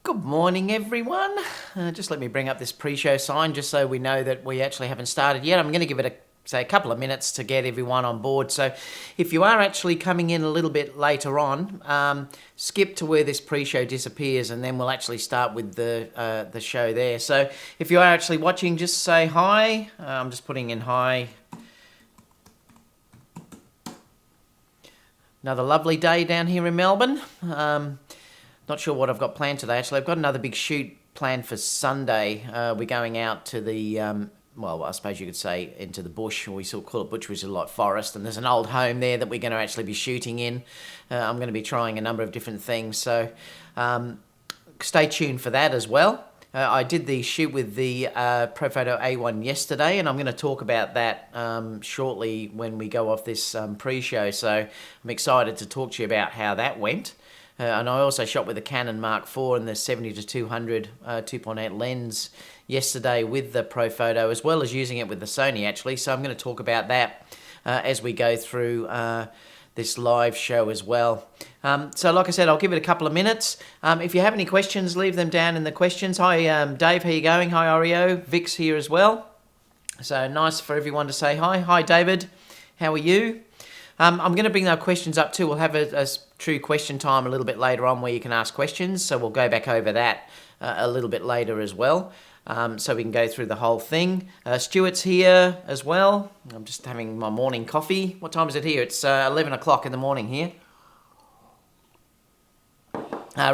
Good morning, everyone. Just let me bring up this pre-show sign just so we know that we actually haven't started yet. I'm going to give it a couple of minutes to get everyone on board. So if you are actually coming in a little bit later on, skip to where this pre-show disappears and then we'll actually start with the show there. So if you are actually watching, just say hi. I'm just putting in hi. Another lovely day down here in Melbourne. Not sure what I've got planned today. Actually, I've got another big shoot planned for Sunday. We're going out to the, well, I suppose you could say into the bush, or we sort of call it bush, which is like forest. And there's an old home there that we're going to actually be shooting in. I'm going to be trying a number of different things. So stay tuned for that as well. I did the shoot with the Profoto A1 yesterday, and I'm going to talk about that shortly when we go off this pre-show. So I'm excited to talk to you about how that went. And I also shot with the Canon Mark IV and the 70-200 2.8 lens yesterday with the Profoto, as well as using it with the Sony actually. So I'm going to talk about that as we go through this live show as well. So like I said, I'll give it a couple of minutes. If you have any questions, leave them down in the questions. Hi Dave, how you going? Hi Oreo, Vic's here as well. So nice for everyone to say hi. Hi David, how are you? I'm going to bring our questions up too. We'll have a true question time a little bit later on where you can ask questions. So we'll go back over that a little bit later as well. So we can go through the whole thing. Stuart's here as well. I'm just having my morning coffee. What time is it here? It's 11 o'clock in the morning here.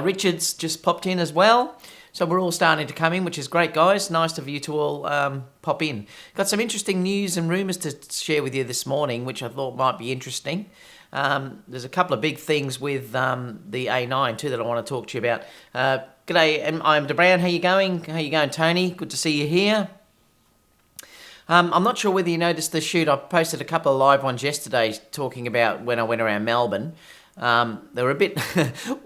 Richard's just popped in as well. So we're all starting to come in, which is great, guys. Nice of you to all pop in. Got some interesting news and rumours to share with you this morning, which I thought might be interesting. There's a couple of big things with the A9 too that I want to talk to you about. G'day, I'm DeBrown. How you going? How you going, Tony? Good to see you here. I'm not sure whether you noticed the shoot. I posted a couple of live ones yesterday talking about when I went around Melbourne. They were a bit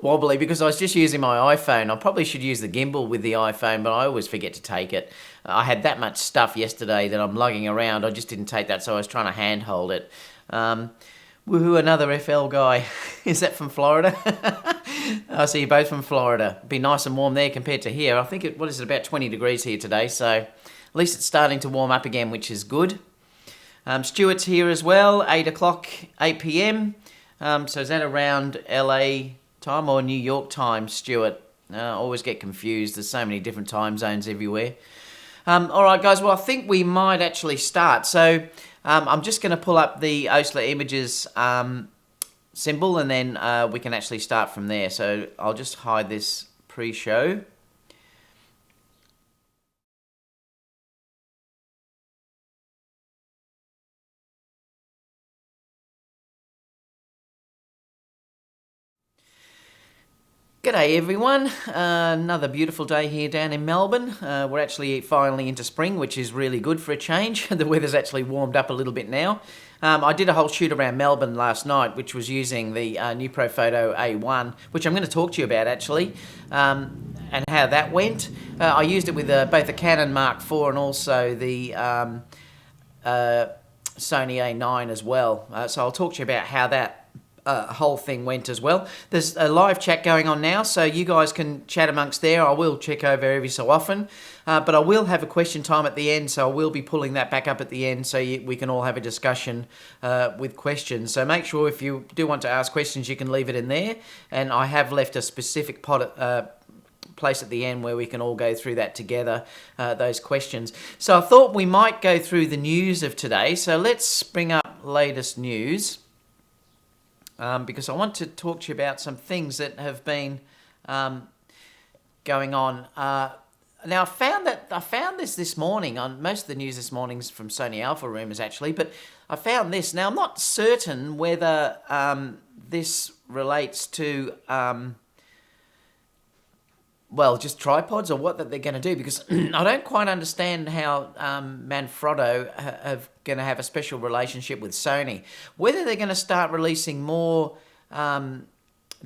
wobbly because I was just using my iPhone. I probably should use the gimbal with the iPhone, but I always forget to take it. I had that much stuff yesterday that I'm lugging around. I just didn't take that, so I was trying to handhold it. Woohoo, another FL guy. Is that from Florida? I see you both from Florida. Be nice and warm there compared to here. I think what is it, about 20 degrees here today, so at least it's starting to warm up again, which is good. Stuart's here as well, 8 o'clock, 8 p.m. So is that around LA time or New York time, Stuart? I always get confused. There's so many different time zones everywhere. All right, guys. Well, I think we might actually start. So I'm just going to pull up the Osler Images symbol, and then we can actually start from there. So I'll just hide this pre-show. G'day everyone, another beautiful day here down in Melbourne. We're actually finally into spring, which is really good for a change. The weather's actually warmed up a little bit now. I did a whole shoot around Melbourne last night, which was using the new Profoto A1, which I'm going to talk to you about actually, and how that went. I used it with both the Canon Mark IV and also the Sony A9 as well. So I'll talk to you about how that whole thing went as well. There's a live chat going on now, so you guys can chat amongst there. I will check over every so often, but I will have a question time at the end, so I will be pulling that back up at the end so we can all have a discussion with questions. So make sure if you do want to ask questions, you can leave it in there, and I have left a specific place at the end where we can all go through that together, those questions. So I thought we might go through the news of today, so let's bring up latest news. Because I want to talk to you about some things that have been going on. Now, I found this morning on most of the news this morning's from Sony Alpha Rumours actually, but I found this. Now, I'm not certain whether this relates to well, just tripods or what that they're going to do, because I don't quite understand how Manfrotto are going to have a special relationship with Sony. Whether they're going to start releasing more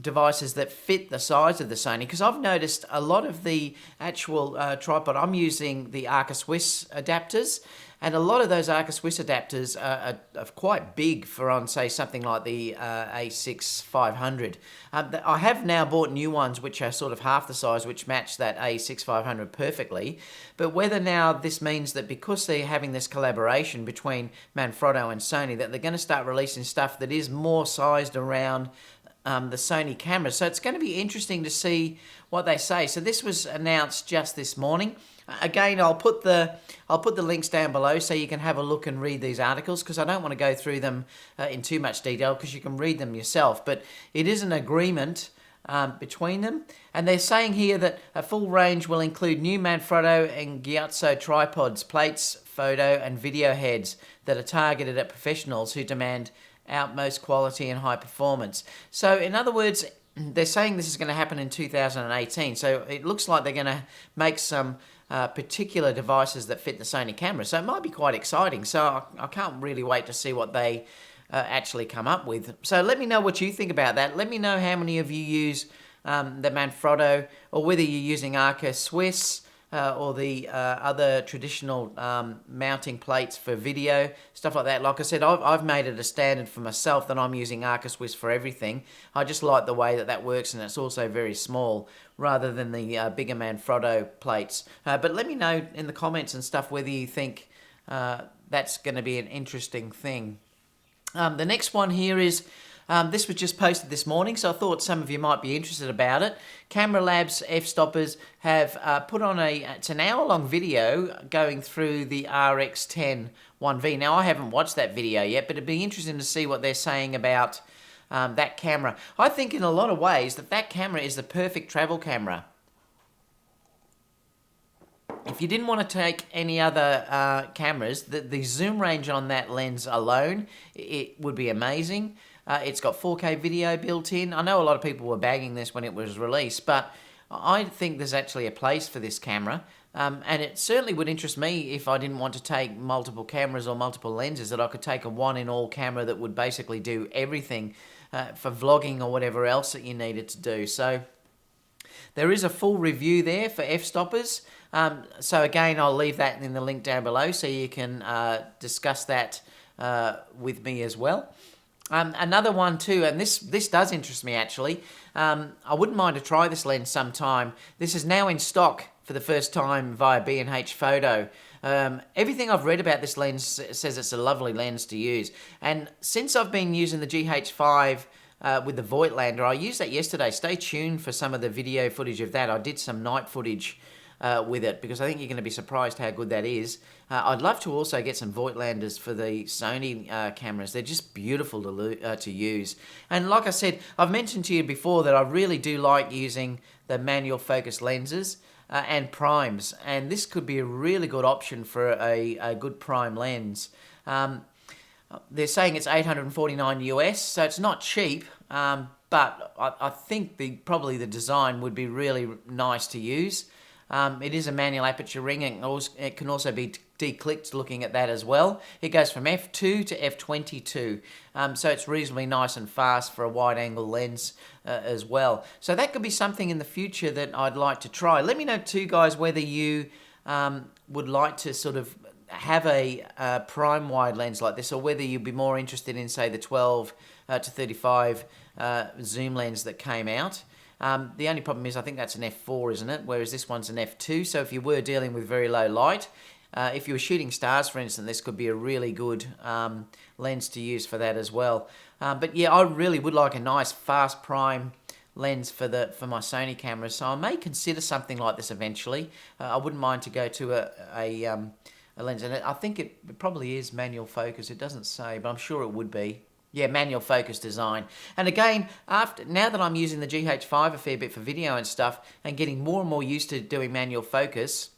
devices that fit the size of the Sony, because I've noticed a lot of the actual tripod, I'm using the Arca Swiss adapters, and a lot of those Arca Swiss adapters are quite big for, on say, something like the A6 500. I have now bought new ones which are sort of half the size, which match that A6 500 perfectly. But whether now this means that because they're having this collaboration between Manfrotto and Sony, that they're going to start releasing stuff that is more sized around the Sony cameras. So it's going to be interesting to see what they say. So this was announced just this morning. Again, I'll put the links down below so you can have a look and read these articles, because I don't want to go through them in too much detail, because you can read them yourself. But it is an agreement between them, and they're saying here that a full range will include new Manfrotto and Gyatso tripods, plates, photo and video heads that are targeted at professionals who demand utmost quality and high performance. So in other words, they're saying this is going to happen in 2018. So it looks like they're going to make some particular devices that fit the Sony camera. So it might be quite exciting. So I can't really wait to see what they actually come up with. So let me know what you think about that. Let me know how many of you use the Manfrotto, or whether you're using Arca Swiss, or the other traditional mounting plates for video, stuff like that. Like I said, I've made it a standard for myself that I'm using Arca Swiss for everything. I just like the way that that works, and it's also very small rather than the bigger Manfrotto plates. But let me know in the comments and stuff whether you think that's going to be an interesting thing. The next one here is, this was just posted this morning, so I thought some of you might be interested about it. Camera Labs f-stoppers have put on it's an hour-long video going through the RX10 1V. Now, I haven't watched that video yet, but it'd be interesting to see what they're saying about that camera. I think in a lot of ways that camera is the perfect travel camera. If you didn't want to take any other cameras, the zoom range on that lens alone, it would be amazing. It's got 4K video built in. I know a lot of people were bagging this when it was released, but I think there's actually a place for this camera. And it certainly would interest me if I didn't want to take multiple cameras or multiple lenses, that I could take a one-in-all camera that would basically do everything for vlogging or whatever else that you needed to do. So there is a full review there for f-stoppers. So again, I'll leave that in the link down below so you can discuss that with me as well. Another one too, and this does interest me actually. I wouldn't mind to try this lens sometime. This is now in stock for the first time via B&H Photo. Everything I've read about this lens says it's a lovely lens to use. And since I've been using the GH5 with the Voitlander, I used that yesterday. Stay tuned for some of the video footage of that. I did some night footage with it, because I think you're going to be surprised how good that is. I'd love to also get some Voitlanders for the Sony cameras. They're just beautiful to use. And like I said, I've mentioned to you before that I really do like using the manual focus lenses and primes, and this could be a really good option for a good prime lens. They're saying it's $849 US, so it's not cheap, but I think probably the design would be really nice to use. It is a manual aperture ring, and it can also be declicked looking at that as well. It goes from f2 to f22, so it's reasonably nice and fast for a wide-angle lens as well. So that could be something in the future that I'd like to try. Let me know too, guys, whether you would like to sort of have a prime wide lens like this, or whether you'd be more interested in, say, the 12 to 35 zoom lens that came out. The only problem is I think that's an f4, isn't it? Whereas this one's an f2. So if you were dealing with very low light, if you were shooting stars, for instance, this could be a really good lens to use for that as well. But yeah, I really would like a nice fast prime lens for my Sony cameras. So I may consider something like this eventually. I wouldn't mind to go to a lens, and I think it probably is manual focus. It doesn't say, but I'm sure it would be. Yeah, manual focus design. And again, now that I'm using the GH5 a fair bit for video and stuff, and getting more and more used to doing manual focus,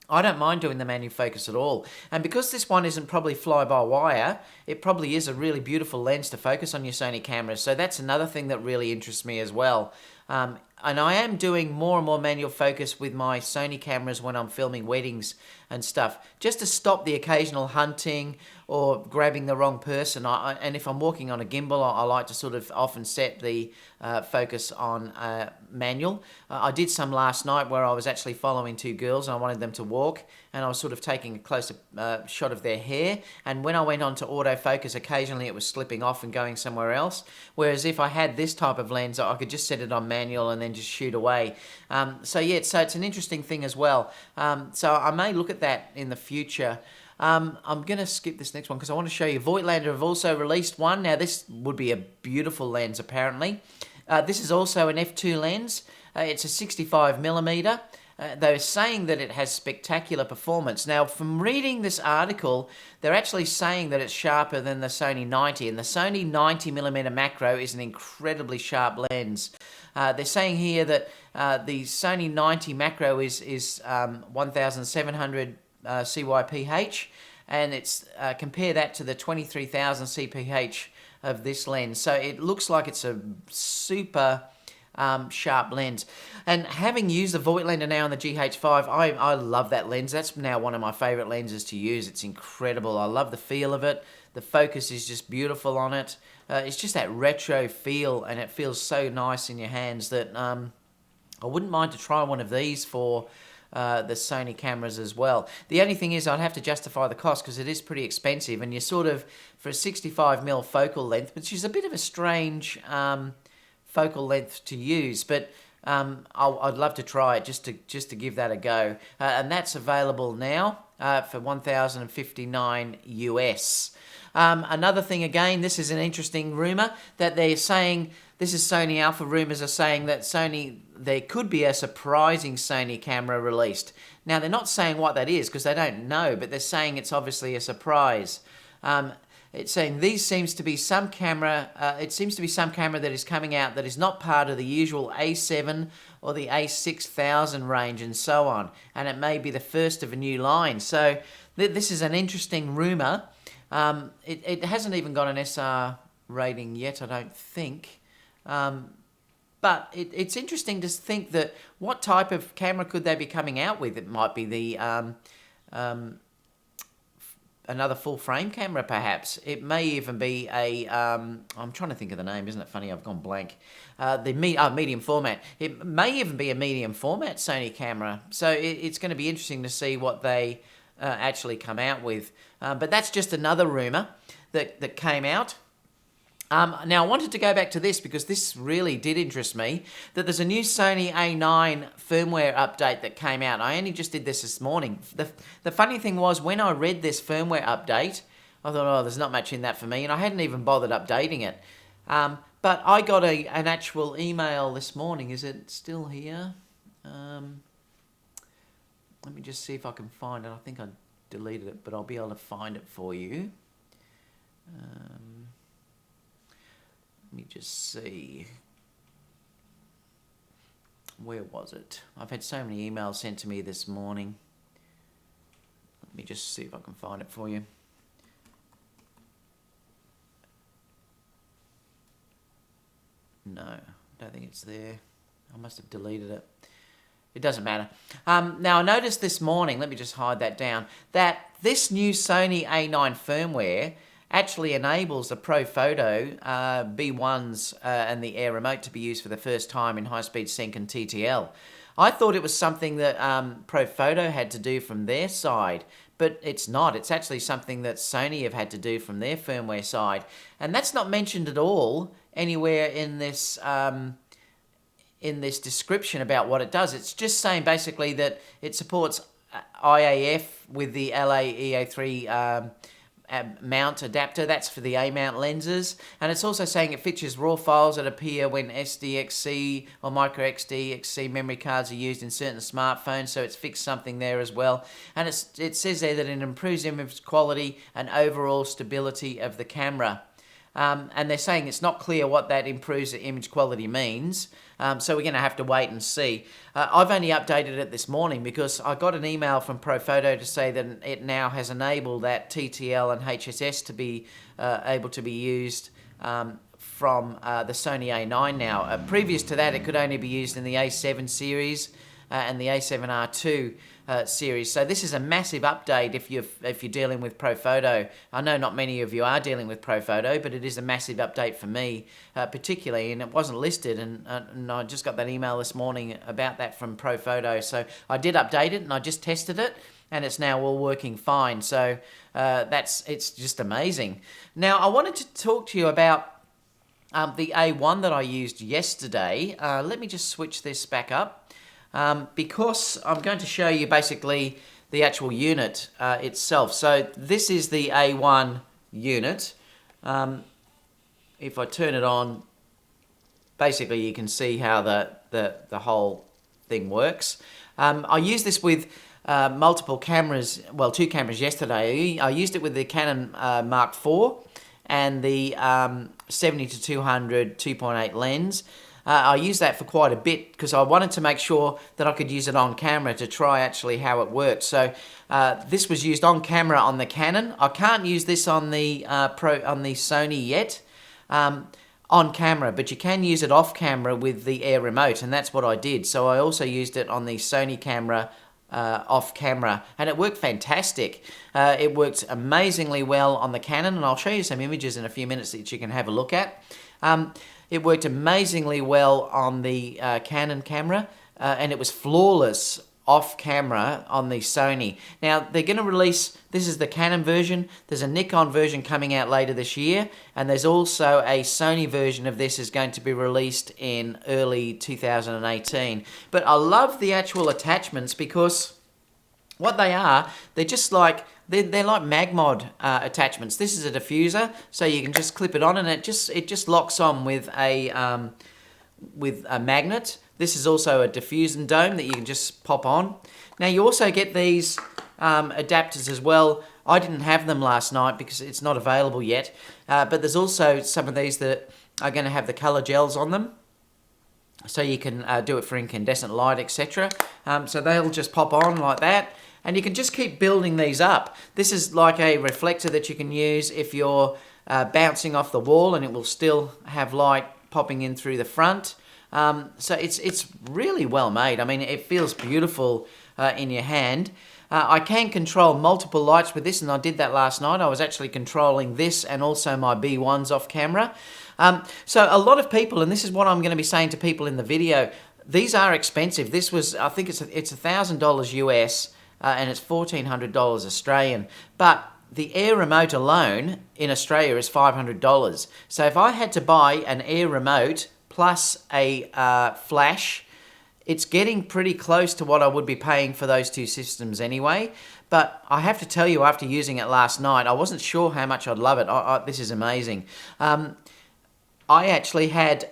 I don't mind doing the manual focus at all. And because this one isn't probably fly-by-wire, it probably is a really beautiful lens to focus on your Sony cameras. So that's another thing that really interests me as well. I am doing more and more manual focus with my Sony cameras when I'm filming weddings and stuff, just to stop the occasional hunting or grabbing the wrong person. And if I'm walking on a gimbal, I like to sort of often set the focus on manual. I did some last night where I was actually following two girls and I wanted them to walk, and I was sort of taking a closer shot of their hair, and when I went on to autofocus, occasionally it was slipping off and going somewhere else, whereas if I had this type of lens, I could just set it on manual and then just shoot away. So it's an interesting thing as well. So I may look at that in the future. I'm going to skip this next one because I want to show you Voitlander have also released one. Now this would be a beautiful lens apparently. This is also an f2 lens. It's a 65mm. They're saying that it has spectacular performance. Now, from reading this article, they're actually saying that it's sharper than the Sony 90, and the Sony 90mm macro is an incredibly sharp lens. They're saying here that the Sony 90 macro is 1700 CYPH, and it's compare that to the 23,000 CPH of this lens. So it looks like it's a super sharp lens. And having used the Voitlander now on the GH5, I love that lens. That's now one of my favorite lenses to use. It's incredible. I love the feel of it. The focus is just beautiful on it. It's just that retro feel, and it feels so nice in your hands that I wouldn't mind to try one of these for the Sony cameras as well. The only thing is I'd have to justify the cost because it is pretty expensive, and you're sort of, for a 65mm focal length, which is a bit of a strange focal length to use, but I'd love to try it just to give that a go. And that's available now for $1,059 US. Another thing again, this is an interesting rumor that they're saying, this is Sony Alpha Rumors are saying that there could be a surprising Sony camera released. Now they're not saying what that is because they don't know, but they're saying it's obviously a surprise. It's saying these seems to be some camera. It seems to be some camera that is coming out that is not part of the usual A7 or the A6000 range and so on, and it may be the first of a new line. So this is an interesting rumor. It hasn't even got an SR rating yet, I don't think. But it's interesting to think that what type of camera could they be coming out with? It might be the another full frame camera, perhaps. It may even be a I'm trying to think of the name. Isn't it funny? I've gone blank. Medium format. It may even be a medium format Sony camera. So it's going to be interesting to see what they actually come out with. But that's just another rumor that came out. Now, I wanted to go back to this because this really did interest me, that there's a new Sony A9 firmware update that came out. I only just did this morning. The funny thing was, when I read this firmware update, I thought, oh, there's not much in that for me, and I hadn't even bothered updating it. But I got an actual email this morning. Is it still here? Let me just see if I can find it. I think I deleted it, but I'll be able to find it for you. Let me just see. Where was it? I've had so many emails sent to me this morning. Let me just see if I can find it for you. No, I don't think it's there. I must have deleted it. It doesn't matter. Now, I noticed this morning, let me just hide that down, that this new Sony A9 firmware actually enables the Profoto B1s and the Air remote to be used for the first time in high-speed sync and TTL. I thought it was something that Profoto had to do from their side, but it's not. It's actually something that Sony have had to do from their firmware side. And that's not mentioned at all anywhere in this description about what it does. It's just saying basically that it supports IAF with the LA-EA3 mount adapter. That's for the A-mount lenses, and it's also saying it features RAW files that appear when SDXC or microSDXC memory cards are used in certain smartphones, so it's fixed something there as well. And it says there that it improves image quality and overall stability of the camera. And they're saying it's not clear what that improves the image quality means, so we're going to have to wait and see. I've only updated it this morning because I got an email from Profoto to say that it now has enabled that TTL and HSS to be able to be used from the Sony A9 now. Previous to that, it could only be used in the A7 series and the A7R2 series. So this is a massive update if you're dealing with Profoto. I know not many of you are dealing with Profoto, but it is a massive update for me, particularly, and it wasn't listed, and I just got that email this morning about that from Profoto. So I did update it, and I just tested it, and it's now all working fine. So it's just amazing. Now, I wanted to talk to you about the A1 that I used yesterday. Let me just switch this back up. Because I'm going to show you basically the actual unit itself. So this is the A1 unit. If I turn it on, basically you can see how the whole thing works. I used this with multiple cameras, well, 2 cameras yesterday. I used it with the Canon Mark IV and the 70-200 2.8 lens. I used that for quite a bit because I wanted to make sure that I could use it on camera to try actually how it worked. So this was used on camera on the Canon. I can't use this on the Sony yet on camera, but you can use it off camera with the Air remote, and that's what I did. So I also used it on the Sony camera off camera, and it worked fantastic. It worked amazingly well on the Canon, and I'll show you some images in a few minutes that you can have a look at. It worked amazingly well on the Canon camera, and it was flawless off camera on the Sony. Now, they're going to release, this is the Canon version, there's a Nikon version coming out later this year, and there's also a Sony version of this is going to be released in early 2018. But I love the actual attachments because what they are, they're just like, they're like Magmod attachments. This is a diffuser, so you can just clip it on, and it just locks on with a magnet. This is also a diffusing dome that you can just pop on. Now you also get these adapters as well. I didn't have them last night because it's not available yet, but there's also some of these that are going to have the color gels on them, so you can do it for incandescent light, etc. So they'll just pop on like that. And you can just keep building these up. This is like a reflector that you can use if you're bouncing off the wall, and it will still have light popping in through the front. So it's really well made. I mean, it feels beautiful in your hand. I can control multiple lights with this, and I did that last night. I was actually controlling this and also my B1s off camera. So a lot of people, and this is what I'm going to be saying to people in the video, these are expensive. This was, I think it's $1,000 US, and it's $1,400 Australian. But the Air remote alone in Australia is $500. So if I had to buy an Air remote plus a flash, it's getting pretty close to what I would be paying for those 2 systems anyway. But I have to tell you, after using it last night, I wasn't sure how much I'd love it. This is amazing. I actually had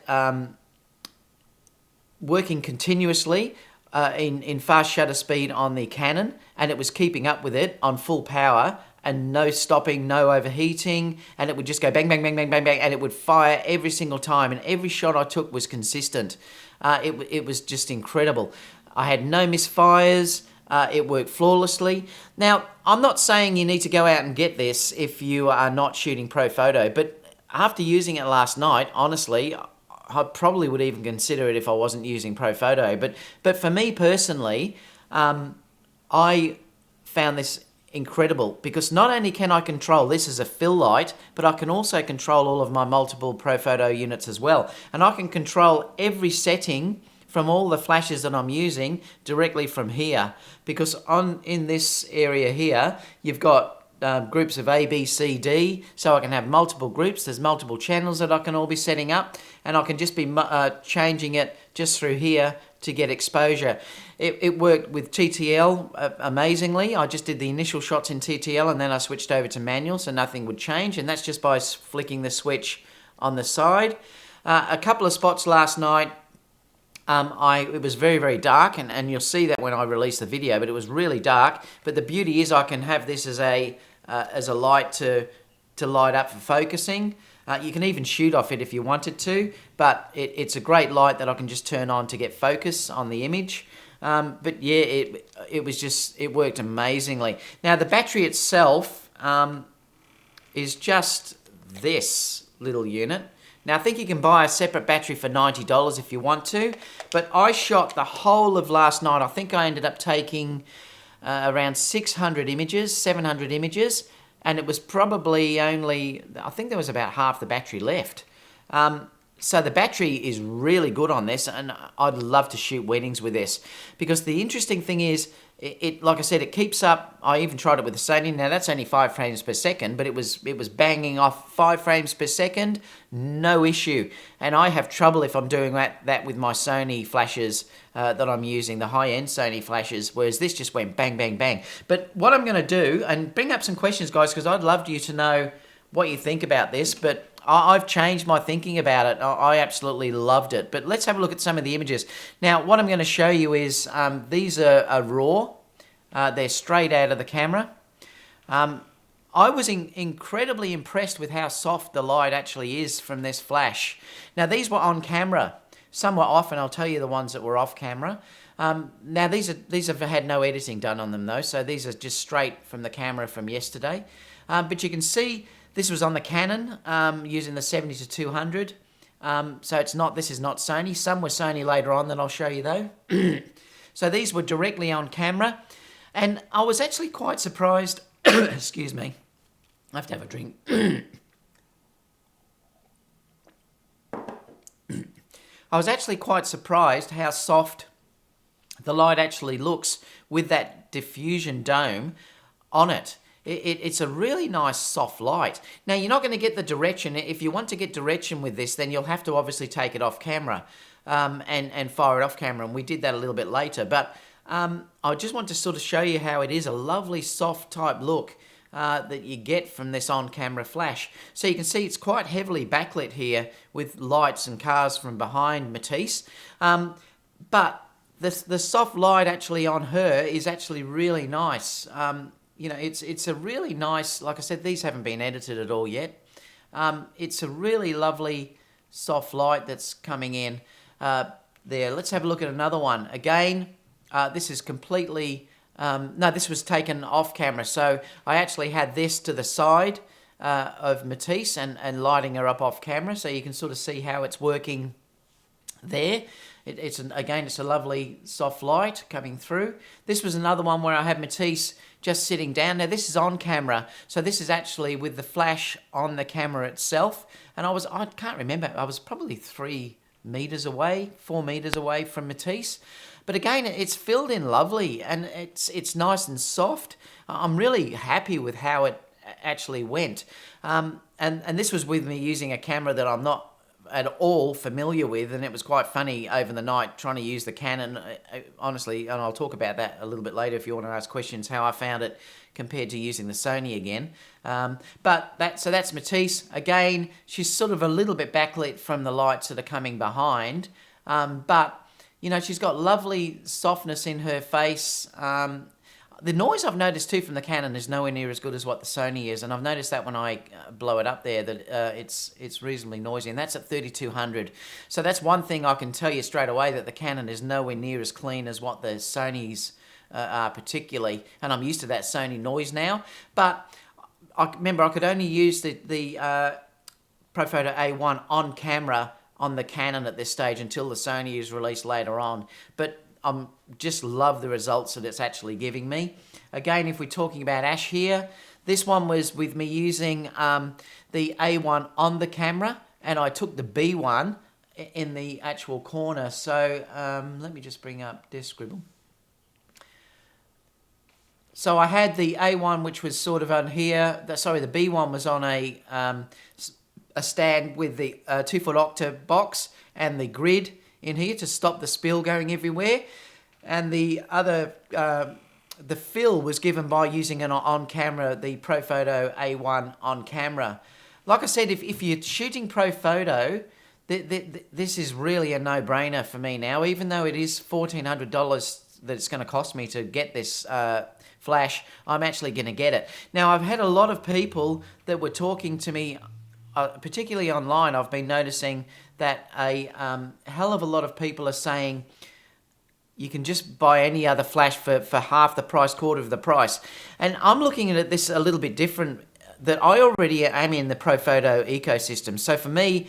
working continuously in fast shutter speed on the Canon, and it was keeping up with it on full power and no stopping, no overheating, and it would just go bang, bang, bang, bang, bang, bang, and it would fire every single time, and every shot I took was consistent. It was just incredible. I had no misfires. It worked flawlessly. Now, I'm not saying you need to go out and get this if you are not shooting Profoto, but after using it last night, honestly, I probably would even consider it if I wasn't using Profoto. But for me personally, I found this incredible because not only can I control this as a fill light, but I can also control all of my multiple Profoto units as well. And I can control every setting from all the flashes that I'm using directly from here, because in this area here, you've got groups of A, B, C, D, so I can have multiple groups. There's multiple channels that I can all be setting up, and I can just be changing it just through here to get exposure. It worked with TTL amazingly. I just did the initial shots in TTL, and then I switched over to manual, so nothing would change, and that's just by flicking the switch on the side. A couple of spots last night, it was very, very dark, and you'll see that when I release the video, but it was really dark. But the beauty is I can have this as a light to light up for focusing. You can even shoot off it if you wanted to, but it's a great light that I can just turn on to get focus on the image. But yeah, it worked amazingly. Now the battery itself is just this little unit. Now, I think you can buy a separate battery for $90 if you want to, but I shot the whole of last night. I think I ended up taking around 600 images, 700 images, and it was probably only, I think there was about half the battery left. So the battery is really good on this, and I'd love to shoot weddings with this, because the interesting thing is, it like I said, it keeps up. I even tried it with the Sony. Now that's only 5 frames per second, but it was banging off 5 frames per second, no issue. And I have trouble if I'm doing that with my Sony flashes that I'm using, the high-end Sony flashes, whereas this just went bang, bang, bang. But what I'm going to do, and bring up some questions, guys, because I'd love you to know what you think about this, but I've changed my thinking about it. I absolutely loved it. But let's have a look at some of the images. Now, what I'm going to show you is these are raw. They're straight out of the camera. I was incredibly impressed with how soft the light actually is from this flash. Now, these were on camera. Some were off, and I'll tell you the ones that were off camera. Now, these have had no editing done on them, though, so these are just straight from the camera from yesterday. But you can see this was on the Canon using the 70-200. So this is not Sony. Some were Sony later on that I'll show you though. So these were directly on camera. And I was actually quite surprised. Excuse me. I have to have a drink. I was actually quite surprised how soft the light actually looks with that diffusion dome on it. It's a really nice soft light. Now, you're not going to get the direction. If you want to get direction with this, then you'll have to obviously take it off camera and fire it off camera, and we did that a little bit later. But I just want to sort of show you how it is a lovely soft type look that you get from this on-camera flash. So you can see it's quite heavily backlit here with lights and cars from behind Matisse. But the soft light actually on her is actually really nice. You know, it's a really nice, like I said, these haven't been edited at all yet. It's a really lovely soft light that's coming in there. Let's have a look at another one. Again, this is completely, no, this was taken off camera. So I actually had this to the side of Matisse and lighting her up off camera. So you can sort of see how it's working there. Again, it's a lovely soft light coming through. This was another one where I had Matisse just sitting down. Now this is on camera, so this is actually with the flash on the camera itself. And I can't remember, I was probably 3 meters away, 4 meters away from Matisse. But again, it's filled in lovely, and it's nice and soft. I'm really happy with how it actually went. And this was with me using a camera that I'm not at all familiar with, and it was quite funny over the night trying to use the Canon, honestly, and I'll talk about that a little bit later if you want to ask questions, how I found it compared to using the Sony again. So that's Matisse. Again, she's sort of a little bit backlit from the lights that are coming behind, but you know, she's got lovely softness in her face. The noise I've noticed too from the Canon is nowhere near as good as what the Sony is, and I've noticed that when I blow it up there that it's reasonably noisy, and that's at 3200. So that's one thing I can tell you straight away, that the Canon is nowhere near as clean as what the Sonys are particularly, and I'm used to that Sony noise now. But I remember I could only use the Profoto A1 on camera on the Canon at this stage until the Sony is released later on. But just love the results that it's actually giving me. Again, if we're talking about Ash here, this one was with me using the A1 on the camera, and I took the B1 in the actual corner. So let me just bring up Death Scribble. So I had the A1, which was sort of on here. The B1 was on a stand with the 2-foot octa box and the grid in here to stop the spill going everywhere. And the other, the fill was given by using an on-camera, the Profoto A1 on camera. Like I said, if you're shooting Profoto, this is really a no-brainer for me now, even though it is $1,400 that it's going to cost me to get this flash. I'm actually going to get it. Now, I've had a lot of people that were talking to me, particularly online. I've been noticing that a hell of a lot of people are saying you can just buy any other flash for half the price, quarter of the price. And I'm looking at this a little bit different, that I already am in the Profoto ecosystem. So for me,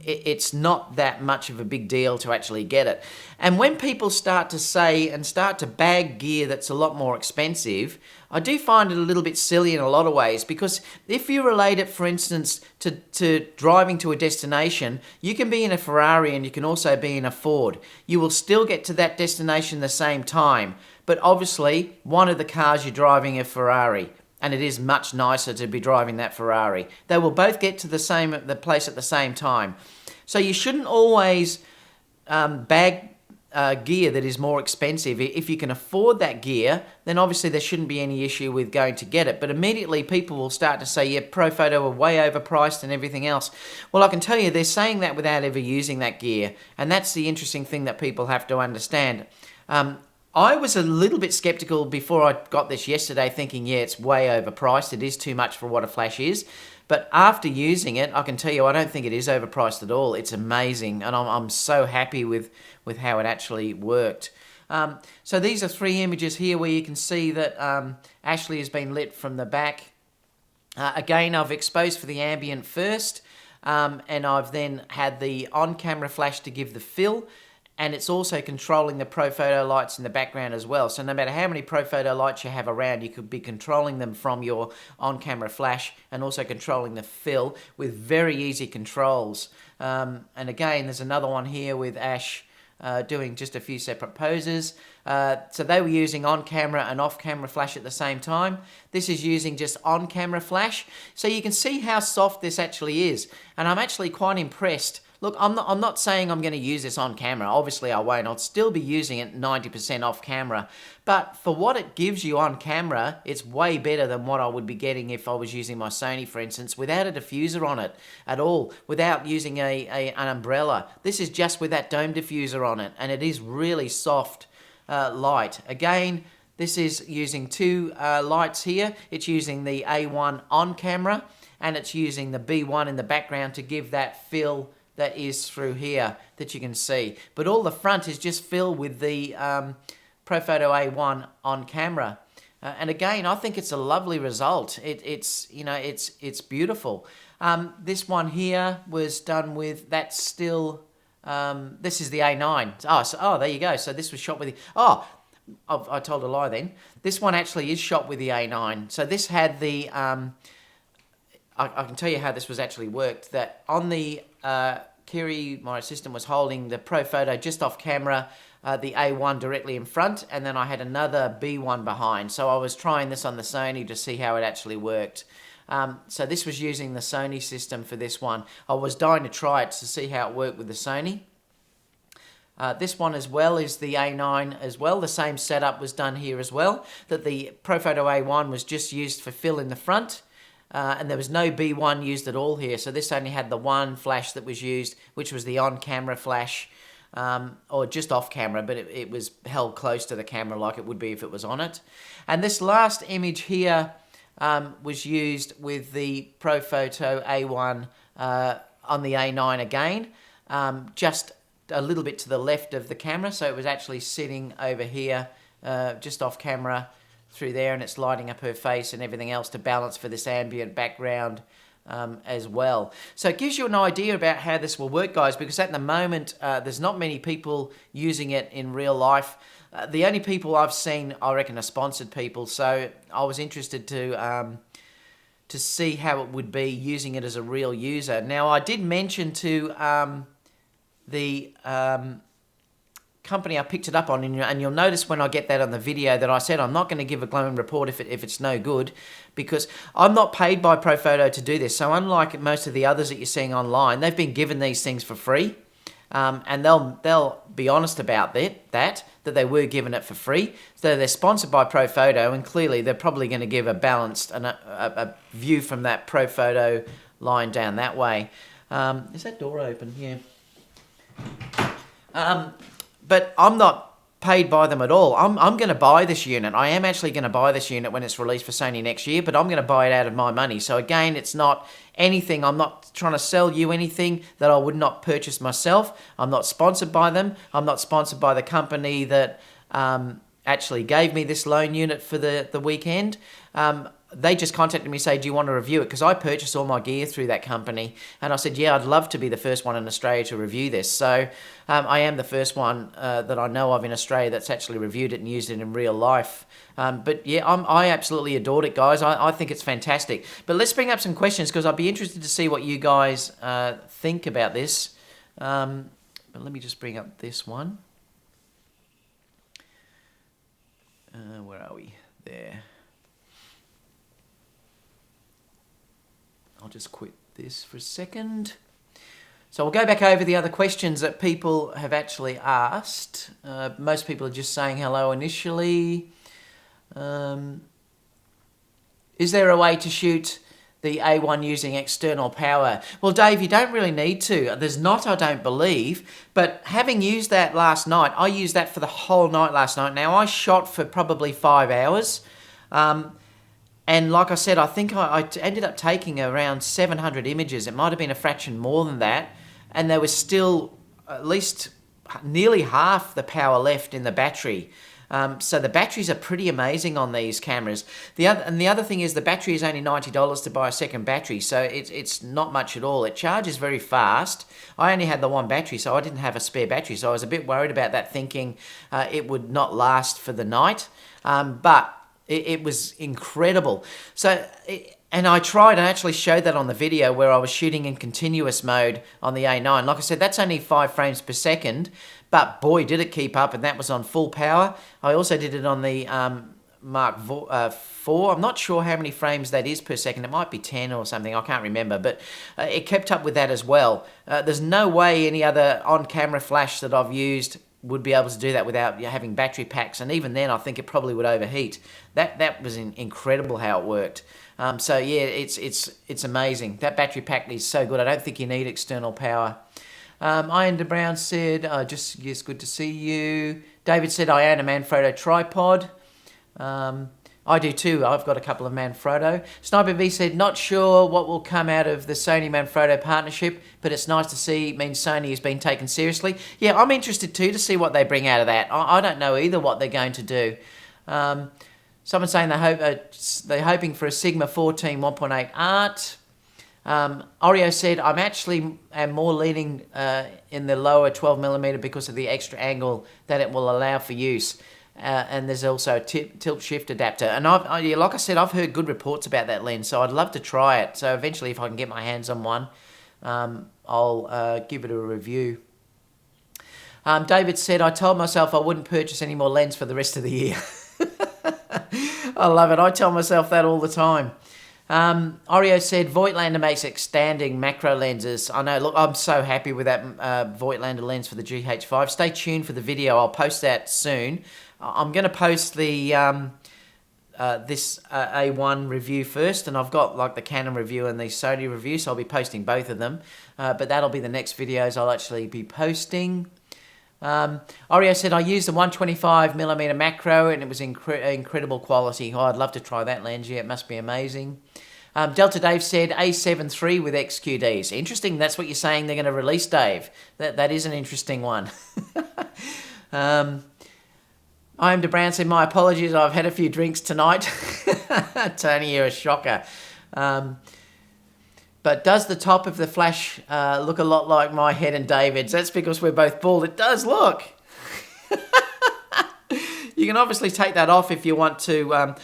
it's not that much of a big deal to actually get it. And when people start to say and start to bag gear that's a lot more expensive, I do find it a little bit silly in a lot of ways, because if you relate it, for instance, to driving to a destination, you can be in a Ferrari and you can also be in a Ford. You will still get to that destination the same time, but obviously one of the cars you're driving a Ferrari, and it is much nicer to be driving that Ferrari. They will both get to the place at the same time. So you shouldn't always bag gear that is more expensive. If you can afford that gear, then obviously there shouldn't be any issue with going to get it. But immediately people will start to say, yeah, Profoto are way overpriced and everything else. Well, I can tell you they're saying that without ever using that gear. And that's the interesting thing that people have to understand. I was a little bit skeptical before I got this yesterday, thinking, yeah, it's way overpriced. It is too much for what a flash is. But after using it, I can tell you I don't think it is overpriced at all. It's amazing, and I'm so happy with how it actually worked. So these are 3 images here where you can see that Ashley has been lit from the back. Again, I've exposed for the ambient first, and I've then had the on-camera flash to give the fill. And it's also controlling the Profoto lights in the background as well. So no matter how many Profoto lights you have around, you could be controlling them from your on-camera flash and also controlling the fill with very easy controls. And again, there's another one here with Ash doing just a few separate poses. So they were using on-camera and off-camera flash at the same time. This is using just on-camera flash. So you can see how soft this actually is. And I'm actually quite impressed. Look, I'm not saying I'm going to use this on camera. Obviously, I won't. I'll still be using it 90% off camera. But for what it gives you on camera, it's way better than what I would be getting if I was using my Sony, for instance, without a diffuser on it at all, without using an umbrella. This is just with that dome diffuser on it, and it is really soft light. Again, this is using 2 lights here. It's using the A1 on camera, and it's using the B1 in the background to give that fill that is through here that you can see. But all the front is just filled with the Profoto A1 on camera. And again, I think it's a lovely result. It's beautiful. This one here was done with, that's still, this is the A9. Oh, there you go. So this was shot with the, I told a lie then. This one actually is shot with the A9. So this had the, I can tell you how this was actually worked. That on the Kiri, my assistant, was holding the Profoto just off camera, the A1 directly in front, and then I had another B1 behind. So I was trying this on the Sony to see how it actually worked. So this was using the Sony system for this one. I was dying to try it to see how it worked with the Sony. This one as well is the A9 as well. The same setup was done here as well, that the Profoto A1 was just used for fill in the front. And there was no B1 used at all here. So this only had the one flash that was used, which was the on-camera flash, or just off-camera, but it was held close to the camera like it would be if it was on it. And this last image here was used with the Profoto A1 on the A9 again, just a little bit to the left of the camera. So it was actually sitting over here, just off-camera, through there, and it's lighting up her face and everything else to balance for this ambient background as well. So it gives you an idea about how this will work, guys, because at the moment there's not many people using it in real life. The only people I've seen, I reckon, are sponsored people. So I was interested to see how it would be using it as a real user. Now, I did mention to the company I picked it up on, and you'll notice when I get that on the video that I said I'm not going to give a glowing report if it's no good, because I'm not paid by Profoto to do this. So unlike most of the others that you're seeing online, they've been given these things for free, and they'll be honest about that they were given it for free. So they're sponsored by Profoto, and clearly they're probably going to give a balanced and a view from that Profoto line down that way. Is that door open? Yeah. But I'm not paid by them at all. I'm going to buy this unit. I am actually going to buy this unit when it's released for Sony next year, but I'm going to buy it out of my money. So again, it's not anything. I'm not trying to sell you anything that I would not purchase myself. I'm not sponsored by them. I'm not sponsored by the company that actually gave me this loan unit for the weekend. they just contacted me, say, do you want to review it? Because I purchased all my gear through that company. And I said, yeah, I'd love to be the first one in Australia to review this. So I am the first one that I know of in Australia that's actually reviewed it and used it in real life. But yeah, I absolutely adored it, guys. I think it's fantastic. But let's bring up some questions, because I'd be interested to see what you guys think about this. But let me just bring up this one. Where are we? There. I'll just quit this for a second. So we'll go back over the other questions that people have actually asked. Most people are just saying hello initially. Is there a way to shoot the A1 using external power? Well, Dave, you don't really need to. There's not, I don't believe. But having used that last night, I used that for the whole night last night. Now, I shot for probably 5 hours. And like I said, I think I ended up taking around 700 images. It might have been a fraction more than that. And there was still at least nearly half the power left in the battery. So the batteries are pretty amazing on these cameras. The other thing is the battery is only $90 to buy a second battery, so it's not much at all. It charges very fast. I only had the one battery, so I didn't have a spare battery, so I was a bit worried about that, thinking it would not last for the night. But it was incredible. And I tried and actually showed that on the video where I was shooting in continuous mode on the A9. Like I said, that's only 5 frames per second, but boy, did it keep up, and that was on full power. I also did it on the Mark IV. I'm not sure how many frames that is per second. It might be 10 or something. I can't remember, but it kept up with that as well. There's no way any other on-camera flash that I've used would be able to do that without having battery packs, and even then I think it probably would overheat. That was incredible how it worked. So yeah, it's amazing. That battery pack is so good. I don't think you need external power. Ian De Brown said, yes, good to see you. David said, I own a Manfrotto tripod. I do too. I've got a couple of Manfrotto. Sniper V said, not sure what will come out of the Sony Manfrotto partnership, but it's nice to see. It means Sony is being taken seriously. Yeah, I'm interested too to see what they bring out of that. I don't know either what they're going to do. Someone's saying they're hoping for a Sigma 14 1.8 Art. Oreo said, I'm actually more leaning in the lower 12mm because of the extra angle that it will allow for use. And there's also a tilt shift adapter. And like I said, I've heard good reports about that lens, so I'd love to try it. So eventually, if I can get my hands on one, I'll give it a review. David said, I told myself I wouldn't purchase any more lens for the rest of the year. I love it. I tell myself that all the time. Oreo said, Voitlander makes outstanding macro lenses. I know, look, I'm so happy with that Voitlander lens for the GH5. Stay tuned for the video. I'll post that soon. I'm going to post the this A1 review first, and I've got like the Canon review and the Sony review, so I'll be posting both of them. But that'll be the next videos I'll actually be posting. Oreo said, I used the 125mm macro and it was incredible quality. Oh, I'd love to try that lens. Yeah, it must be amazing. Delta Dave said, A7 III with XQDs. Interesting, that's what you're saying they're going to release, Dave. That is an interesting one. I am De Brown said, my apologies, I've had a few drinks tonight. Tony, you're a shocker. But does the top of the flash look a lot like my head and David's? That's because we're both bald. It does look. You can obviously take that off if you want to.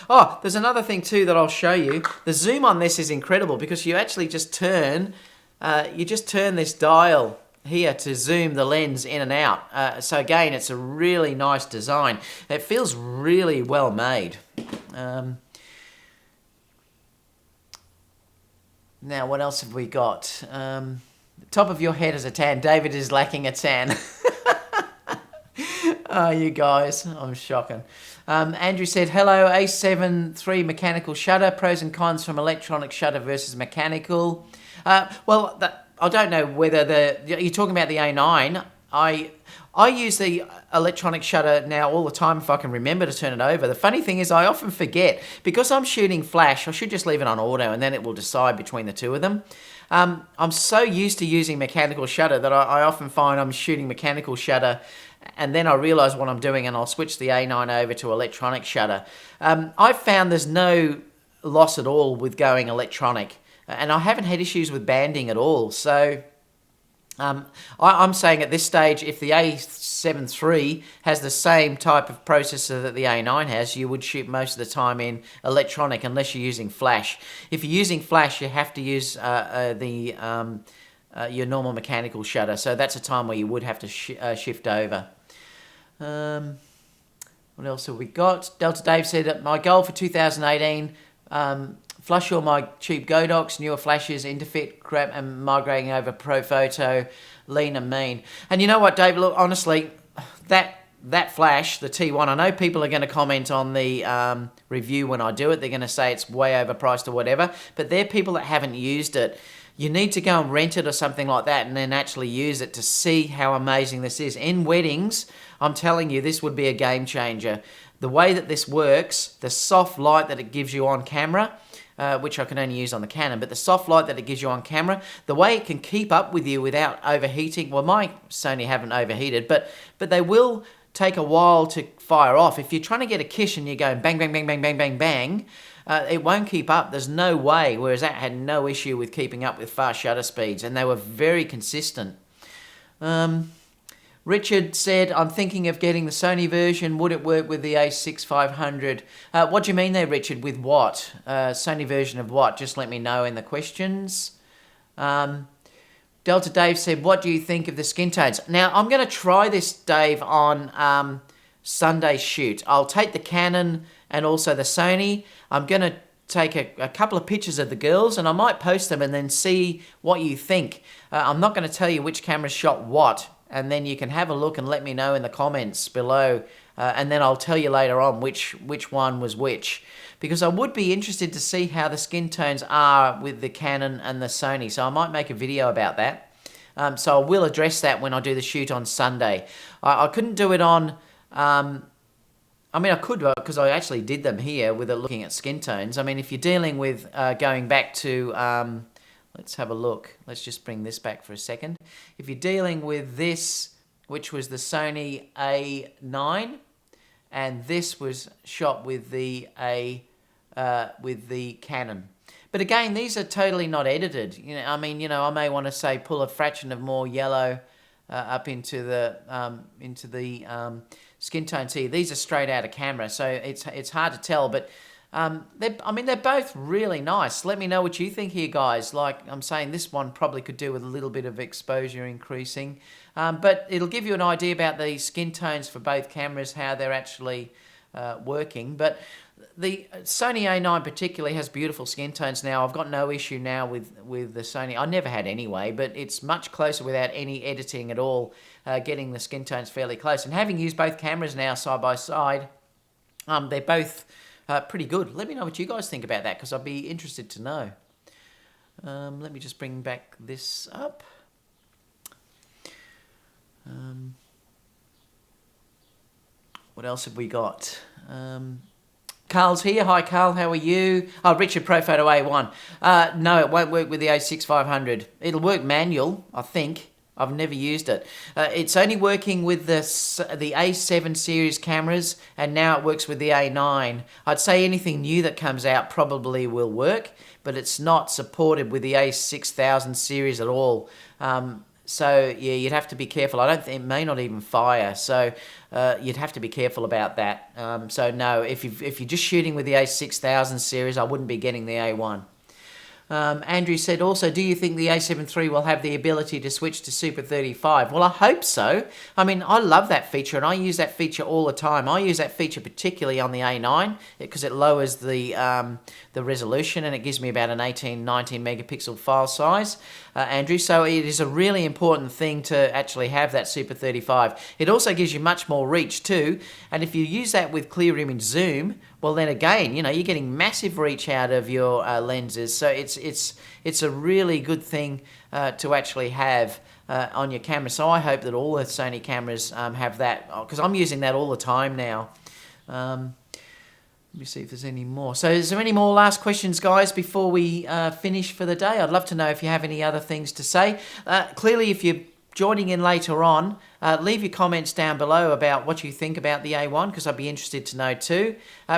There's another thing too that I'll show you. The zoom on this is incredible because you actually just turn, this dial here to zoom the lens in and out. So again, it's a really nice design. It feels really well made. Now, what else have we got? The top of your head is a tan. David is lacking a tan. Oh, you guys, I'm shocking. Andrew said, hello, A7 III mechanical shutter, pros and cons from electronic shutter versus mechanical. I don't know whether you're talking about the A9. I use the electronic shutter now all the time if I can remember to turn it over. The funny thing is I often forget. Because I'm shooting flash, I should just leave it on auto and then it will decide between the two of them. I'm so used to using mechanical shutter that I often find I'm shooting mechanical shutter and then I realise what I'm doing and I'll switch the A9 over to electronic shutter. I've found there's no loss at all with going electronic. And I haven't had issues with banding at all. So I'm saying at this stage, if the A7 III has the same type of processor that the A9 has, you would shoot most of the time in electronic unless you're using flash. If you're using flash, you have to use your normal mechanical shutter. So that's a time where you would have to shift over. What else have we got? Delta Dave said that my goal for 2018, flush all my cheap Godox, newer flashes, interfit crap, and migrating over Profoto, lean and mean. And you know what, Dave? Look, honestly, that flash, the T1, I know people are going to comment on the review when I do it. They're going to say it's way overpriced or whatever, but they're people that haven't used it. You need to go and rent it or something like that and then actually use it to see how amazing this is. In weddings, I'm telling you, this would be a game changer. The way that this works, the soft light that it gives you on camera, which I can only use on the Canon, but the soft light that it gives you on camera, the way it can keep up with you without overheating. Well, my Sony haven't overheated, but they will take a while to fire off. If you're trying to get a kiss and you're going bang, bang, bang, bang, bang, bang, bang, it won't keep up. There's no way, whereas that had no issue with keeping up with fast shutter speeds, and they were very consistent. Richard said, I'm thinking of getting the Sony version. Would it work with the A6500? What do you mean there, Richard? With what? Sony version of what? Just let me know in the questions. Delta Dave said, what do you think of the skin tones? Now, I'm going to try this, Dave, on Sunday's shoot. I'll take the Canon and also the Sony. I'm going to take a couple of pictures of the girls and I might post them and then see what you think. I'm not going to tell you which camera shot what, and then you can have a look and let me know in the comments below, and then I'll tell you later on which one was which, because I would be interested to see how the skin tones are with the Canon and the Sony, so I might make a video about that. So I will address that when I do the shoot on Sunday. I couldn't do it on... I mean, I could, because I actually did them here with looking at skin tones. I mean, if you're dealing with going back to... let's have a look. Let's just bring this back for a second. If you're dealing with this, which was the Sony A9, and this was shot with the Canon. But again, these are totally not edited. You know, I mean, you know, I may want to say pull a fraction of more yellow up into the skin tones here. These are straight out of camera, so it's hard to tell, but. They're both really nice. Let me know what you think here, guys. Like I'm saying, this one probably could do with a little bit of exposure increasing. But it'll give you an idea about the skin tones for both cameras, how they're actually working. But the Sony A9 particularly has beautiful skin tones now. I've got no issue now with the Sony. I never had anyway, but it's much closer without any editing at all, getting the skin tones fairly close. And having used both cameras now side by side, they're both... pretty good. Let me know what you guys think about that, because I'd be interested to know. Let me just bring back this up. What else have we got? Carl's here. Hi, Carl. How are you? Oh, Richard, Profoto A1. No, it won't work with the A6500. It'll work manual, I think. I've never used it. It's only working with the A7 series cameras, and now it works with the A9. I'd say anything new that comes out probably will work, but it's not supported with the A6000 series at all. So yeah, you'd have to be careful. I don't think it may not even fire, so you'd have to be careful about that. So no, if you're just shooting with the A6000 series, I wouldn't be getting the A1. Andrew said also, do you think the A7 III will have the ability to switch to Super 35? Well, I hope so. I mean, I love that feature, and I use that feature all the time. I use that feature particularly on the A9 because it lowers the resolution, and it gives me about an 18, 19 megapixel file size, Andrew. So it is a really important thing to actually have that Super 35. It also gives you much more reach too, and if you use that with clear image zoom, well then again, you know, you're getting massive reach out of your lenses. So it's a really good thing to actually have on your camera. So I hope that all the Sony cameras have that, because I'm using that all the time now. Let me see if there's any more. So is there any more last questions, guys, before we finish for the day? I'd love to know if you have any other things to say. Clearly, if you're joining in later on, leave your comments down below about what you think about the A1, because I'd be interested to know too.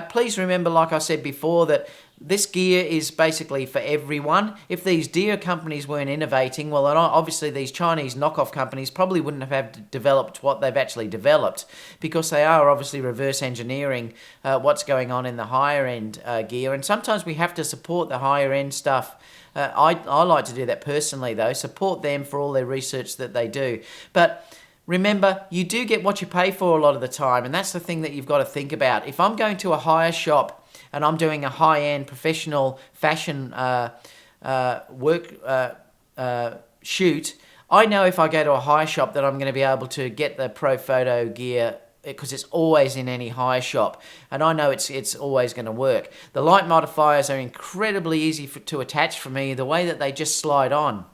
Please remember, like I said before, that this gear is basically for everyone. If these deer companies weren't innovating, well, then obviously these Chinese knockoff companies probably wouldn't have developed what they've actually developed, because they are obviously reverse engineering what's going on in the higher end gear. And sometimes we have to support the higher end stuff. I like to do that personally, though, support them for all their research that they do. But remember, you do get what you pay for a lot of the time, and that's the thing that you've got to think about. If I'm going to a higher shop and I'm doing a high-end professional fashion shoot, I know if I go to a high shop that I'm going to be able to get the Profoto gear, because it's always in any high shop, and I know it's always going to work. The light modifiers are incredibly easy to attach for me, the way that they just slide on.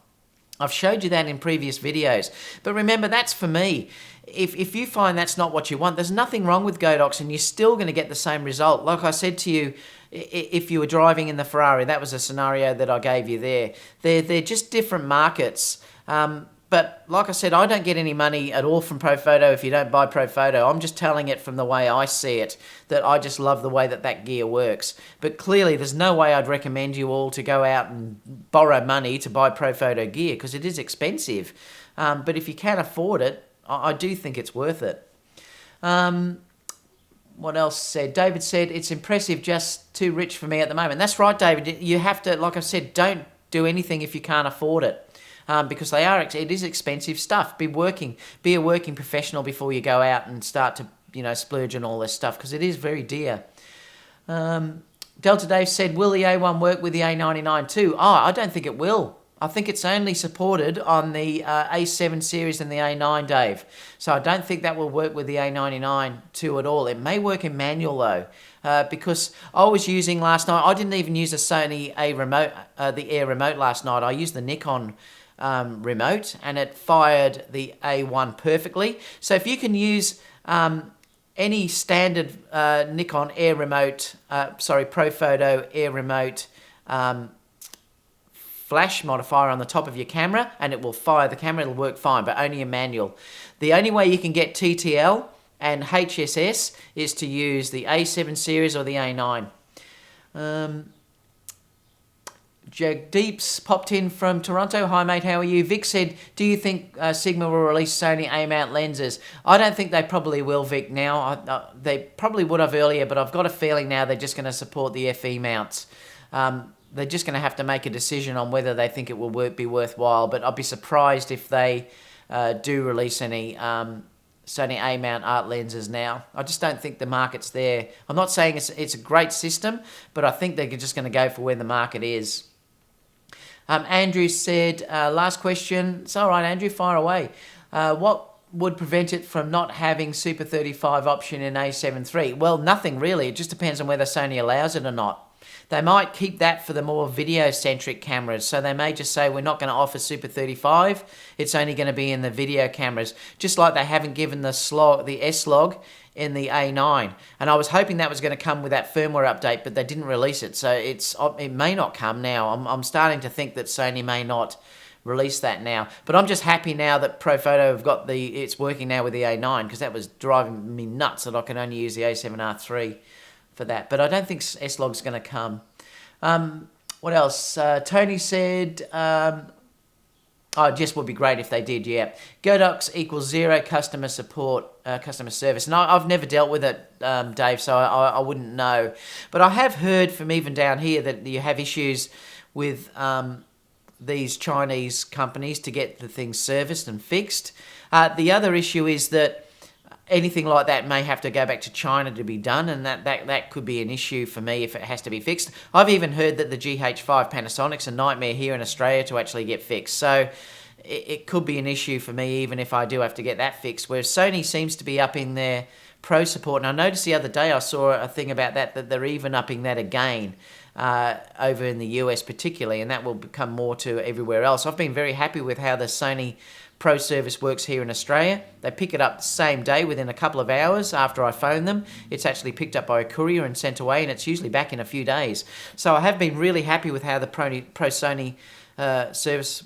I've showed you that in previous videos. But remember, that's for me. If you find that's not what you want, there's nothing wrong with Godox, and you're still going to get the same result. Like I said to you, if you were driving in the Ferrari, that was a scenario that I gave you there. They're just different markets. But like I said, I don't get any money at all from Profoto if you don't buy Profoto. I'm just telling it from the way I see it, that I just love the way that gear works. But clearly, there's no way I'd recommend you all to go out and borrow money to buy Profoto gear, because it is expensive. But if you can afford it, I do think it's worth it. What else said? David said, it's impressive, just too rich for me at the moment. That's right, David. You have to, like I said, don't do anything if you can't afford it. Because it is expensive stuff. Be a working professional before you go out and start to, splurge on all this stuff, because it is very dear. Delta Dave said, will the A1 work with the A99 too? I don't think it will. I think it's only supported on the A7 series and the A9, Dave. So I don't think that will work with the A99 too at all. It may work in manual though, because I was using last night, I didn't even use a Sony the Air remote last night. I used the Nikon remote, and it fired the A1 perfectly. So if you can use any standard Nikon Air remote, Profoto Air remote flash modifier on the top of your camera, and it will fire the camera, it'll work fine, but only in manual. The only way you can get TTL and HSS is to use the A7 series or the A9. Jagdeep's popped in from Toronto. Hi mate, how are you? Vic said, do you think Sigma will release Sony A-mount lenses? I don't think they probably will, Vic, now. They probably would have earlier, but I've got a feeling now they're just going to support the FE mounts. They're just going to have to make a decision on whether they think it will be worthwhile, but I'd be surprised if they do release any Sony A-mount art lenses now. I just don't think the market's there. I'm not saying it's a great system, but I think they're just going to go for where the market is. Andrew said, last question. It's all right, Andrew, fire away. What would prevent it from not having Super 35 option in A7 III? Well, nothing really. It just depends on whether Sony allows it or not. They might keep that for the more video-centric cameras. So they may just say, we're not going to offer Super 35. It's only going to be in the video cameras. Just like they haven't given the S-Log in the A9. And I was hoping that was going to come with that firmware update, but they didn't release it. So it may not come now. I'm starting to think that Sony may not release that now. But I'm just happy now that Profoto have got it's working now with the A9, because that was driving me nuts that I can only use the A7R3 for that. But I don't think S-Log's going to come. What else? Tony said, it just would be great if they did, yeah. Godox equals 0 customer support, customer service. And I've never dealt with it, Dave, so I wouldn't know. But I have heard from even down here that you have issues with these Chinese companies to get the things serviced and fixed. The other issue is that anything like that may have to go back to China to be done, and that could be an issue for me if it has to be fixed. I've even heard that the GH5 Panasonic's a nightmare here in Australia to actually get fixed, so it could be an issue for me even if I do have to get that fixed, whereas Sony seems to be upping their pro support. And I noticed the other day I saw a thing about that they're even upping that again over in the US particularly, and that will become more to everywhere else. I've been very happy with how the Sony Pro service works here in Australia. They pick it up the same day within a couple of hours after I phone them. It's actually picked up by a courier and sent away, and it's usually back in a few days. So I have been really happy with how the Pro Sony service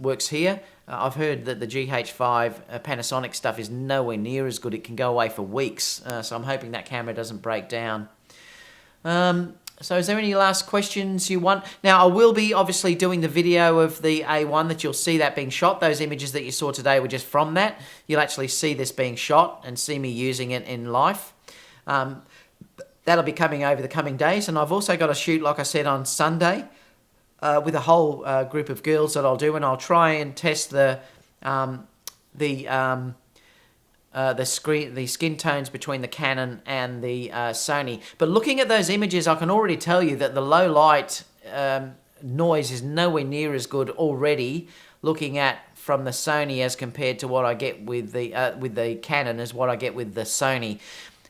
works here. I've heard that the GH5 Panasonic stuff is nowhere near as good. It can go away for weeks, so I'm hoping that camera doesn't break down. So is there any last questions you want? Now, I will be obviously doing the video of the A1 that you'll see that being shot. Those images that you saw today were just from that. You'll actually see this being shot and see me using it in life. That'll be coming over the coming days. And I've also got a shoot, like I said, on Sunday with a whole group of girls that I'll do. And I'll try and test the skin tones between the Canon and the Sony. But looking at those images, I can already tell you that the low light noise is nowhere near as good already looking at from the Sony as compared to what I get with the Canon as what I get with the Sony.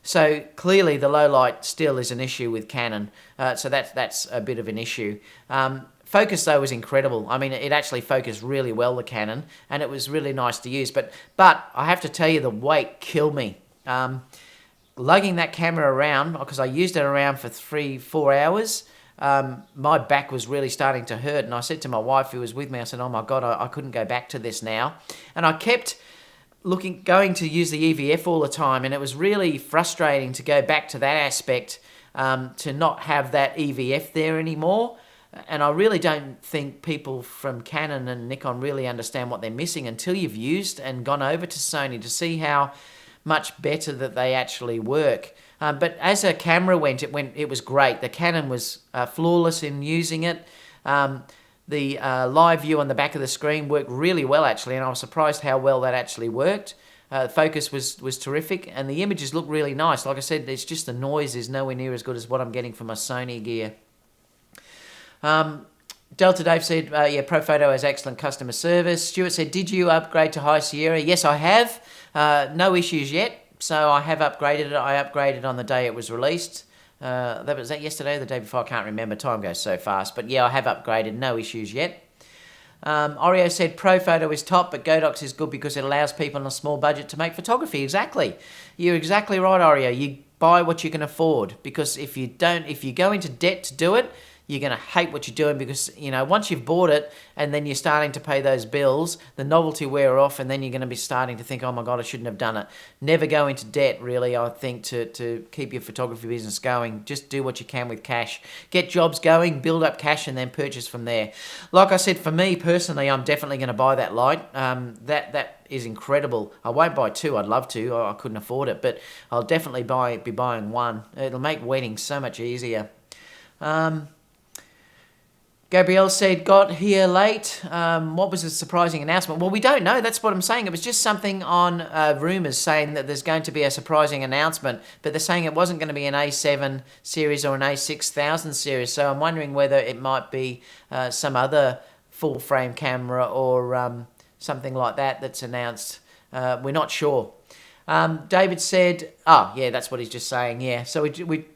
So clearly the low light still is an issue with Canon. So that's a bit of an issue. Focus, though, was incredible. I mean, it actually focused really well, the Canon, and it was really nice to use. But I have to tell you, the weight killed me. Lugging that camera around, because I used it around for 3-4 hours, my back was really starting to hurt. And I said to my wife who was with me, I said, oh my God, I couldn't go back to this now. And I kept going to use the EVF all the time, and it was really frustrating to go back to that aspect, to not have that EVF there anymore. And I really don't think people from Canon and Nikon really understand what they're missing until you've used and gone over to Sony to see how much better that they actually work. But as a camera it was great. The Canon was flawless in using it. The live view on the back of the screen worked really well, actually, and I was surprised how well that actually worked. The focus was terrific, and the images look really nice. Like I said, it's just the noise is nowhere near as good as what I'm getting from my Sony gear. Delta Dave said, yeah, Profoto has excellent customer service. Stuart said, did you upgrade to High Sierra? Yes, I have. No issues yet. So I have upgraded it. I upgraded on the day it was released. Was that yesterday or the day before? I can't remember. Time goes so fast. But yeah, I have upgraded. No issues yet. Oreo said, Profoto is top, but Godox is good because it allows people on a small budget to make photography. Exactly. You're exactly right, Oreo. You buy what you can afford, because if you go into debt to do it, you're going to hate what you're doing, because, you know, once you've bought it and then you're starting to pay those bills, the novelty wear off, and then you're going to be starting to think, oh my God, I shouldn't have done it. Never go into debt, really, I think, to keep your photography business going. Just do what you can with cash. Get jobs going, build up cash, and then purchase from there. Like I said, for me personally, I'm definitely going to buy that light. That is incredible. I won't buy two. I'd love to. I couldn't afford it, but I'll definitely be buying one. It'll make weddings so much easier. Gabrielle said, got here late. What was the surprising announcement? Well, we don't know. That's what I'm saying. It was just something on Rumours saying that there's going to be a surprising announcement, but they're saying it wasn't going to be an A7 series or an A6000 series. So I'm wondering whether it might be some other full frame camera or something like that that's announced. We're not sure. David said, yeah, that's what he's just saying. Yeah, so we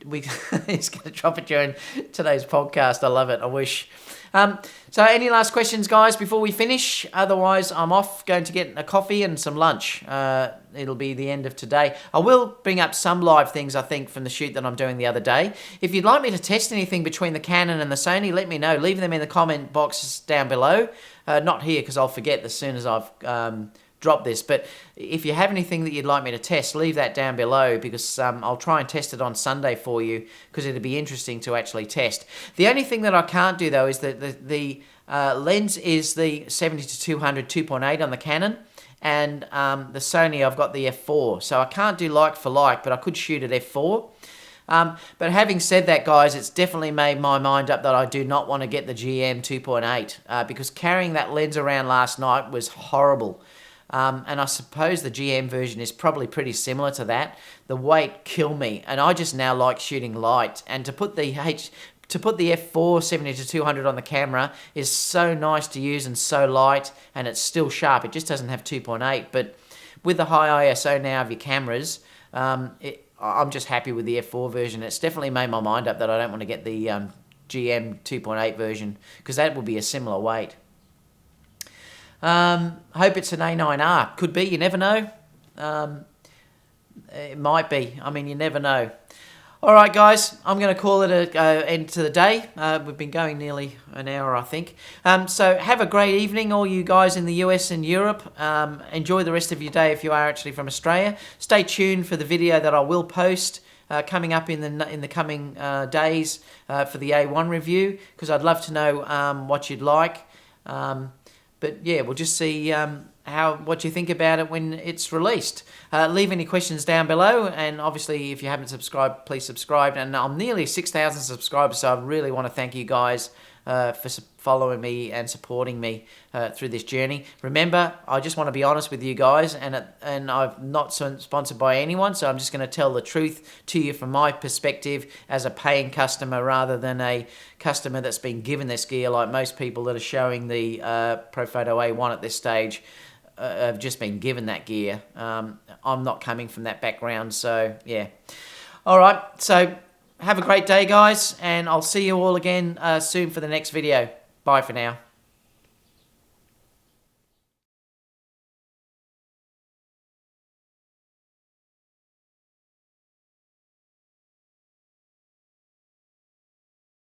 he's going to drop it during today's podcast. I love it. I wish. So any last questions, guys, before we finish? Otherwise, I'm off going to get a coffee and some lunch. It'll be the end of today. I will bring up some live things, I think, from the shoot that I'm doing the other day. If you'd like me to test anything between the Canon and the Sony, let me know. Leave them in the comment boxes down below. Not here, because I'll forget as soon as I've drop this, but if you have anything that you'd like me to test, leave that down below, because I'll try and test it on Sunday for you, because it'd be interesting to actually test. The only thing that I can't do, though, is that the lens is the 70-200 2.8 on the Canon, and the Sony, I've got the f4, so I can't do like for like, but I could shoot at f4. But having said that, guys, it's definitely made my mind up that I do not want to get the GM 2.8, because carrying that lens around last night was horrible. And I suppose the GM version is probably pretty similar to that. The weight killed me, and I just now like shooting light. And to put the f4 70-200 on the camera is so nice to use and so light, and it's still sharp. It just doesn't have 2.8. But with the high ISO now of your cameras, I'm just happy with the f4 version. It's definitely made my mind up that I don't want to get the GM 2.8 version, because that would be a similar weight. Hope it's an A9R. Could be, you never know. It might be. I mean, you never know. All right, guys, I'm going to call it an end to the day. We've been going nearly an hour, I think. So have a great evening, all you guys in the US and Europe. Enjoy the rest of your day if you are actually from Australia. Stay tuned for the video that I will post coming up in the coming days for the A1 review, because I'd love to know what you'd like. But yeah, we'll just see what you think about it when it's released. Leave any questions down below, and obviously if you haven't subscribed, please subscribe. And I'm nearly 6,000 subscribers, so I really want to thank you guys for following me and supporting me through this journey. Remember, I just want to be honest with you guys, and I'm not sponsored by anyone, so I'm just going to tell the truth to you from my perspective as a paying customer, rather than a customer that's been given this gear, like most people that are showing the Profoto A1 at this stage have just been given that gear. I'm not coming from that background, so yeah. All right, so have a great day, guys, and I'll see you all again soon for the next video. Bye for now.